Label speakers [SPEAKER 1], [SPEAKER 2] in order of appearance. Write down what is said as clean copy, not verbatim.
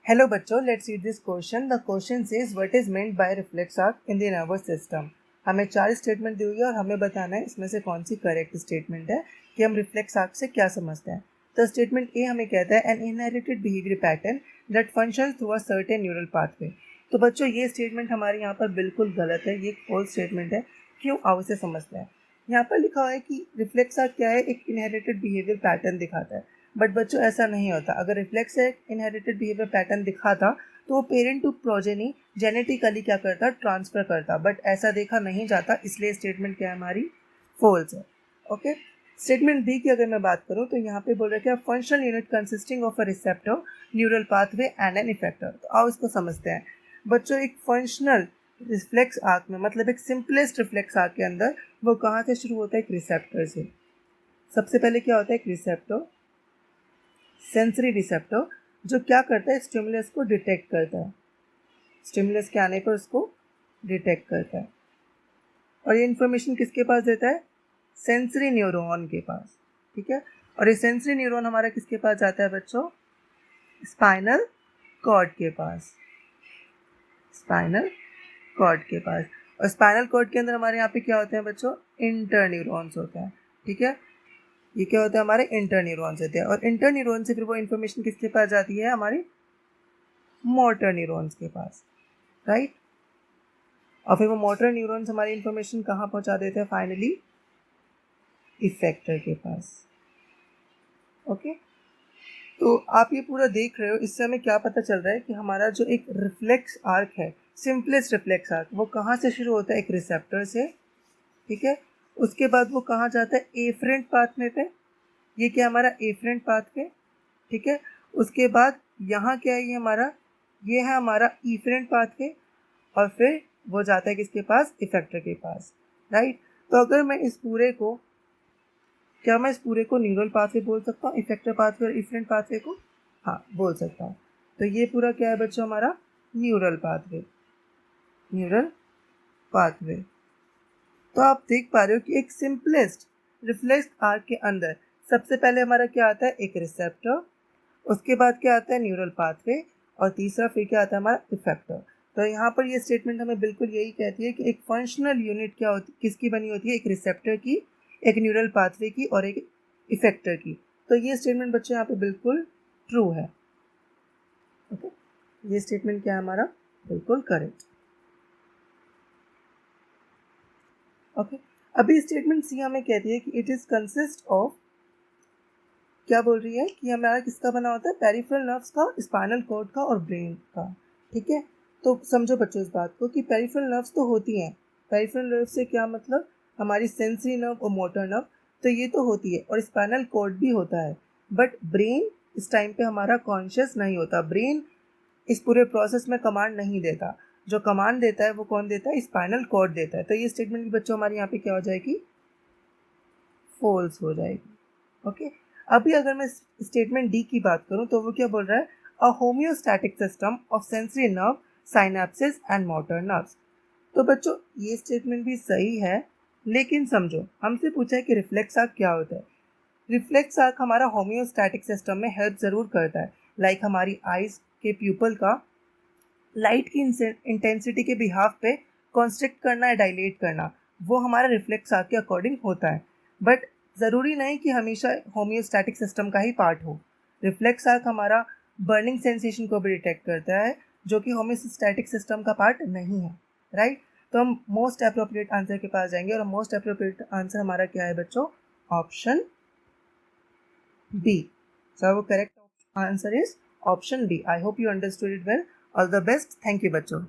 [SPEAKER 1] Hello बच्चों, let's read this question. The question says what is meant by reflex arc in the nervous system. हमें 4 statement दी हुई है और हमें बताना है इसमें से कौन सी करेक्ट स्टेटमेंट है कि हम रिफ्लेक्स आर्क से क्या समझते हैं. तो स्टेटमेंट ए हमें कहता है an inherited behaviour pattern that functions through a certain neural pathway. तो बच्चों ये स्टेटमेंट हमारे यहाँ पर बिल्कुल गलत है, ये एक फॉल्स स्टेटमेंट है. क्यों, आओ इसे समझते हैं. यहाँ पर लिखा हुआ है कि रिफ्लेक्स आर्क क्या है, एक इनहेरिटेड बिहेवियर पैटर्न दिखाता है. बट बच्चों ऐसा नहीं होता. अगर रिफ्लेक्स एक इनहेरिटेड बिहेवियर पैटर्न दिखाता तो वो पेरेंट टू प्रोजेनी जेनेटिकली क्या करता, ट्रांसफर करता. बट ऐसा देखा नहीं जाता, इसलिए स्टेटमेंट क्या है हमारी, फॉल्स है. ओके. स्टेटमेंट बी की अगर मैं बात करूं तो यहाँ पे बोल रहा है कि functional unit consisting of a receptor, neural pathway and an effector. तो आओ इसको समझते हैं. बच्चों एक फंक्शनल रिफ्लेक्स आर्क में, मतलब एक सिंपलेस्ट रिफ्लेक्स आर्क के अंदर, वो कहाँ से शुरू होता है, एक रिसेप्टर से. सबसे पहले क्या होता है, एक रिसेप्टर, सेंसरी रिसेप्टर, जो क्या करता है, स्टिमुलस को डिटेक्ट करता है. स्टिमुलस के आने पर उसको डिटेक्ट करता है और ये इन्फॉर्मेशन किसके पास देता है, सेंसरी न्यूरॉन के पास. ठीक है. और ये सेंसरी न्यूरॉन हमारा किसके पास जाता है बच्चों, स्पाइनल कॉर्ड के पास. स्पाइनल कॉर्ड के पास. और स्पाइनल कॉर्ड के अंदर हमारे यहाँ पे क्या होते हैं बच्चों, इंटर न्यूरॉन्स होते हैं. ठीक है. ये क्या होता है, हमारे इंटर न्यूरॉन्स होते हैं. और इंटर न्यूरॉन से फिर वो इन्फॉर्मेशन किसके पास जाती है, हमारी मोटर न्यूरॉन्स के पास. राइट. और फिर वो मोटर न्यूरॉन्स हमारी इन्फॉर्मेशन कहाँ पहुँचा देते हैं, फाइनली इफेक्टर के पास. ओके. तो आप ये पूरा देख रहे हो, इससे हमें क्या पता चल रहा है कि हमारा जो एक रिफ्लेक्स आर्क है, सिंपलेस्ट रिफ्लेक्स आर्क, वो कहाँ से शुरू होता है, एक रिसेप्टर से. ठीक है. उसके बाद वो कहाँ जाता है, एफरेंट पाथवे पे. ये क्या हमारा एफरेंट पाथवे. ठीक है. उसके बाद यहाँ क्या है, ये हमारा, ये है हमारा इफरेंट पाथवे. और फिर वो जाता है किसके पास, इफेक्टर के पास. राइट. तो अगर मैं इस पूरे को, क्या मैं इस पूरे को न्यूरल पाथवे बोल सकता हूँ, इफेक्टर पाथवे और इफरेंट पाथवे को, हाँ बोल सकता हूँ. तो ये पूरा क्या है बच्चों, हमारा न्यूरल पाथवे. Neural pathway. तो आप देख पा रहे हो कि एक सिंपलेस्ट रिफ्लेक्स आर्क के अंदर सबसे पहले हमारा क्या आता है, एक रिसेप्टर. उसके बाद क्या आता है, न्यूरल पाथवे. और तीसरा फिर क्या आता है, हमारा इफेक्टर. तो यहाँ पर ये स्टेटमेंट हमें बिल्कुल यही कहती है कि एक फंक्शनल यूनिट क्या होती, किसकी बनी होती है, एक रिसेप्टर की, एक न्यूरल पाथवे की और एक इफेक्टर की. तो ये स्टेटमेंट बच्चों यहाँ पे बिल्कुल ट्रू है. ओके. ये स्टेटमेंट क्या है हमारा, बिल्कुल करेक्ट. ओके. अभी स्टेटमेंट सी हमें कहती है कि इट इज कंसिस्ट ऑफ, क्या बोल रही है कि हमारा किसका बना होता है, पेरिफेरल नर्व्स का, स्पाइनल कॉर्ड का और ब्रेन का. ठीक है. तो समझो बच्चों इस बात को कि पेरिफेरल नर्व्स तो होती हैं. पेरिफेरल नर्व से क्या मतलब, हमारी सेंसरी नर्व और मोटर नर्व, तो ये तो होती है. और स्पाइनल कॉर्ड भी होता है. बट ब्रेन इस टाइम पे हमारा कॉन्शियस नहीं होता. ब्रेन इस पूरे प्रोसेस में कमांड नहीं देता. जो कमांड देता है वो कौन देता है, स्पाइनल कॉर्ड देता है. तो ये स्टेटमेंट भी बच्चों हमारे यहाँ पे क्या हो जाएगी, फॉल्स हो जाएगी. ओके. अभी अगर मैं स्टेटमेंट डी की बात करूं तो वो क्या बोल रहा है, a homeostatic system of sensory nerve, synapses and motor nerves. तो बच्चों ये स्टेटमेंट भी सही है, लेकिन समझो हमसे पूछा है कि रिफ्लेक्स आर्क क्या होता है. रिफ्लेक्स आर्क हमारा होम्योस्टैटिक सिस्टम में हेल्प ज़रूर करता है. लाइक हमारी आइज के प्यूपल का लाइट की इंटेंसिटी के बिहाफ पे कॉन्स्ट्रिक्ट करना या डायलेट करना, वो हमारा रिफ्लेक्स आर्क के अकॉर्डिंग होता है. बट ज़रूरी नहीं कि हमेशा होम्योस्टैटिक सिस्टम का ही पार्ट हो. रिफ्लेक्स आर्क हमारा बर्निंग सेंसेशन को भी डिटेक्ट करता है, जो कि होम्योस्टैटिक सिस्टम का पार्ट नहीं है. राइट. तो हम मोस्ट अप्रोप्रिएट आंसर के पास जाएंगे और मोस्ट अप्रोप्रिएट आंसर हमारा क्या है बच्चों, option B. So our correct answer is option B. I hope you understood it well. All the best. Thank you बच्चों.